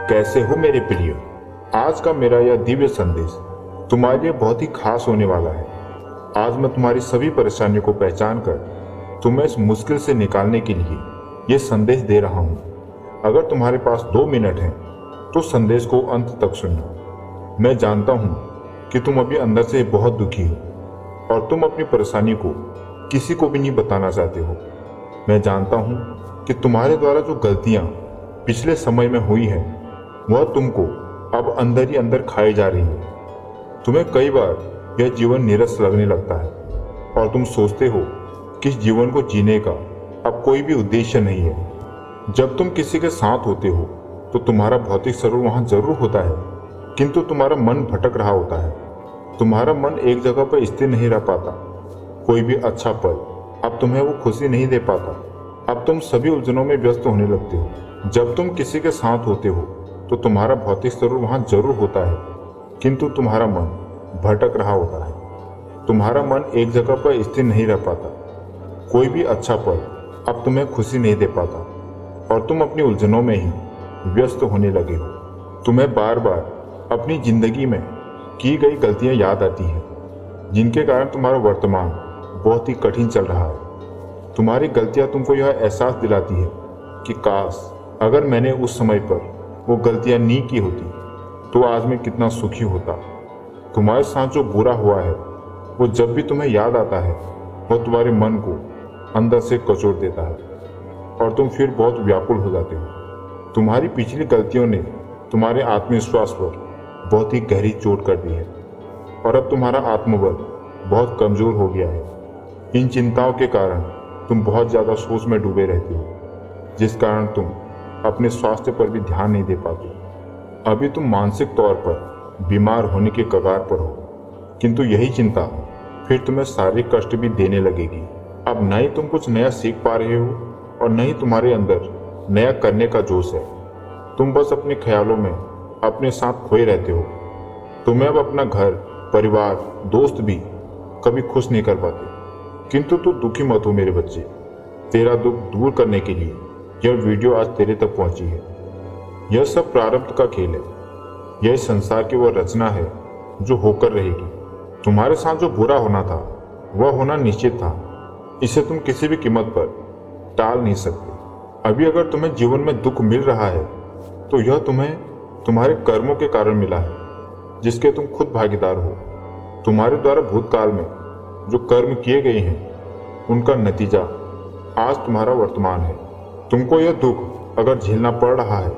कैसे हो मेरे प्रिय। आज का मेरा यह दिव्य संदेश तुम्हारे लिए बहुत ही खास होने वाला है। आज मैं तुम्हारी सभी परेशानियों को पहचान कर तुम्हें इस मुश्किल से निकालने के लिए यह संदेश दे रहा हूँ। अगर तुम्हारे पास 2 मिनट हैं तो संदेश को अंत तक सुनना। मैं जानता हूँ कि तुम अभी अंदर से बहुत दुखी हो और तुम अपनी परेशानी को किसी को भी नहीं बताना चाहते हो। मैं जानता हूँ कि तुम्हारे द्वारा जो गलतियाँ पिछले समय में हुई है वह तुमको अब अंदर ही अंदर खाई जा रही है। तुम्हें कई बार यह जीवन नीरस लगने लगता है और तुम सोचते हो कि इस जीवन को जीने का अब कोई भी उद्देश्य नहीं है। जब तुम किसी के साथ होते हो तो तुम्हारा भौतिक शरीर वहां जरूर होता है, किंतु तुम्हारा मन भटक रहा होता है। तुम्हारा मन एक जगह पर स्थिर नहीं रह पाता। कोई भी अच्छा पल अब तुम्हें वो खुशी नहीं दे पाता। अब तुम सभी उलझनों में व्यस्त होने लगते हो। जब तुम किसी के साथ होते हो तो तुम्हारा भौतिक शरीर वहां जरूर होता है, किंतु तुम्हारा मन भटक रहा होता है। तुम्हारा मन एक जगह पर स्थिर नहीं रह पाता। कोई भी अच्छा पल अब तुम्हें खुशी नहीं दे पाता और तुम अपनी उलझनों में ही व्यस्त होने लगे हो। तुम्हें बार बार अपनी जिंदगी में की गई गलतियां याद आती हैं, जिनके कारण तुम्हारा वर्तमान बहुत ही कठिन चल रहा है। तुम्हारी गलतियां तुमको यह एहसास दिलाती है कि काश अगर मैंने उस समय पर वो गलतियां नहीं की होती तो आज मैं कितना सुखी होता। तुम्हारे साथ जो बुरा हुआ है वो जब भी तुम्हें याद आता है वह तुम्हारे मन को अंदर से कचोट देता है और तुम फिर बहुत व्याकुल हो जाते हो। तुम्हारी पिछली गलतियों ने तुम्हारे आत्मविश्वास पर बहुत ही गहरी चोट कर दी है और अब तुम्हारा आत्मबल बहुत कमजोर हो गया है। इन चिंताओं के कारण तुम बहुत ज़्यादा सोच में डूबे रहते हो, जिस कारण तुम अपने स्वास्थ्य पर भी ध्यान नहीं दे पाते। अभी तुम मानसिक तौर पर बीमार होने के कगार पर हो, किंतु यही चिंता फिर तुम्हें शारीरिक कष्ट भी देने लगेगी। अब न ही तुम कुछ नया सीख पा रहे हो और न ही तुम्हारे अंदर नया करने का जोश है। तुम बस अपने ख्यालों में अपने साथ खोए रहते हो। तुम्हें अब अपना घर, परिवार, दोस्त भी कभी खुश नहीं कर पाते। किंतु तू दुखी मत हो मेरे बच्चे। तेरा दुख दूर करने के लिए यह वीडियो आज तेरे तक पहुंची है। यह सब प्रारब्ध का खेल है। यह संसार की वह रचना है जो होकर रहेगी। तुम्हारे साथ जो बुरा होना था वह होना निश्चित था। इसे तुम किसी भी कीमत पर टाल नहीं सकते। अभी अगर तुम्हें जीवन में दुख मिल रहा है तो यह तुम्हें तुम्हारे कर्मों के कारण मिला है, जिसके तुम खुद भागीदार हो। तुम्हारे द्वारा भूतकाल में जो कर्म किए गए हैं उनका नतीजा आज तुम्हारा वर्तमान है। तुमको यह दुख अगर झेलना पड़ रहा है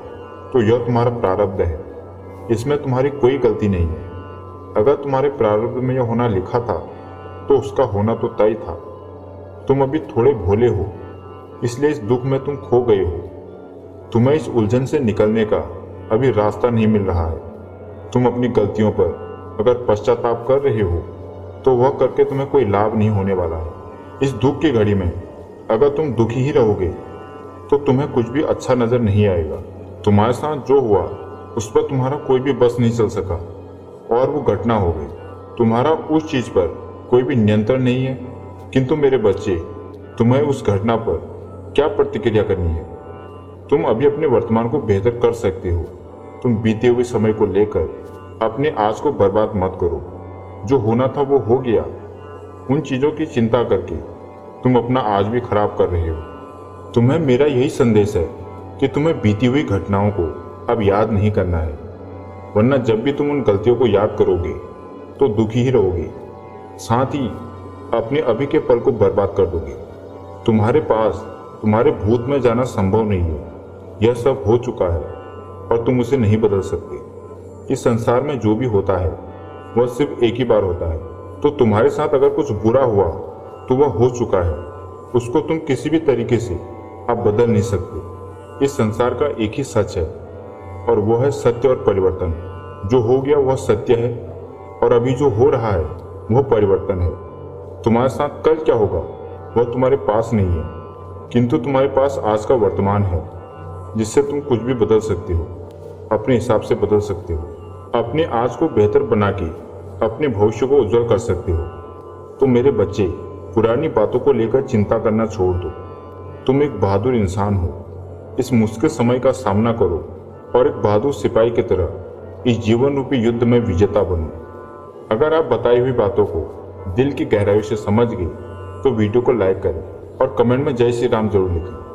तो यह तुम्हारा प्रारब्ध है। इसमें तुम्हारी कोई गलती नहीं है। अगर तुम्हारे प्रारब्ध में यह होना लिखा था तो उसका होना तो तय था। तुम अभी थोड़े भोले हो, इसलिए इस दुख में तुम खो गए हो। तुम्हें इस उलझन से निकलने का अभी रास्ता नहीं मिल रहा है। तुम अपनी गलतियों पर अगर पश्चाताप कर रहे हो तो वह करके तुम्हें कोई लाभ नहीं होने वाला है। इस दुख की घड़ी में अगर तुम दुखी ही रहोगे तो तुम्हें कुछ भी अच्छा नजर नहीं आएगा। तुम्हारे साथ जो हुआ उस पर तुम्हारा कोई भी बस नहीं चल सका और वो घटना हो गई। तुम्हारा उस चीज पर कोई भी नियंत्रण नहीं है। किंतु मेरे बच्चे, तुम्हें उस घटना पर क्या प्रतिक्रिया करनी है? तुम अभी अपने वर्तमान को बेहतर कर सकते हो। तुम बीते हुए समय को लेकर अपने आज को बर्बाद मत करो। जो होना था वो हो गया। उन चीजों की चिंता करके तुम अपना आज भी खराब कर रहे हो। तुम्हें मेरा यही संदेश है कि तुम्हें बीती हुई घटनाओं को अब याद नहीं करना है, वरना जब भी तुम उन गलतियों को याद करोगे तो दुखी ही रहोगे, साथ ही अपने अभी के पल को बर्बाद कर दोगे। तुम्हारे पास तुम्हारे भूत में जाना संभव नहीं है। यह सब हो चुका है और तुम उसे नहीं बदल सकते। इस संसार में जो भी होता है वह सिर्फ एक ही बार होता है। तो तुम्हारे साथ अगर कुछ बुरा हुआ तो वह हो चुका है। उसको तुम किसी भी तरीके से अब बदल नहीं सकते। इस संसार का एक ही सच है और वह है सत्य और परिवर्तन। जो हो गया वह सत्य है और अभी जो हो रहा है वह परिवर्तन है। तुम्हारे साथ कल क्या होगा वह तुम्हारे पास नहीं है, किंतु तुम्हारे पास आज का वर्तमान है, जिससे तुम कुछ भी बदल सकते हो, अपने हिसाब से बदल सकते हो। अपने आज को बेहतर बना के अपने भविष्य को उज्जवल कर सकते हो। तो मेरे बच्चे, पुरानी बातों को लेकर चिंता करना छोड़ दो। तुम एक बहादुर इंसान हो। इस मुश्किल समय का सामना करो और एक बहादुर सिपाही की तरह इस जीवन रूपी युद्ध में विजेता बनूं। अगर आप बताई हुई बातों को दिल की गहराई से समझ गए तो वीडियो को लाइक करें और कमेंट में जय श्री राम जरूर लिखें।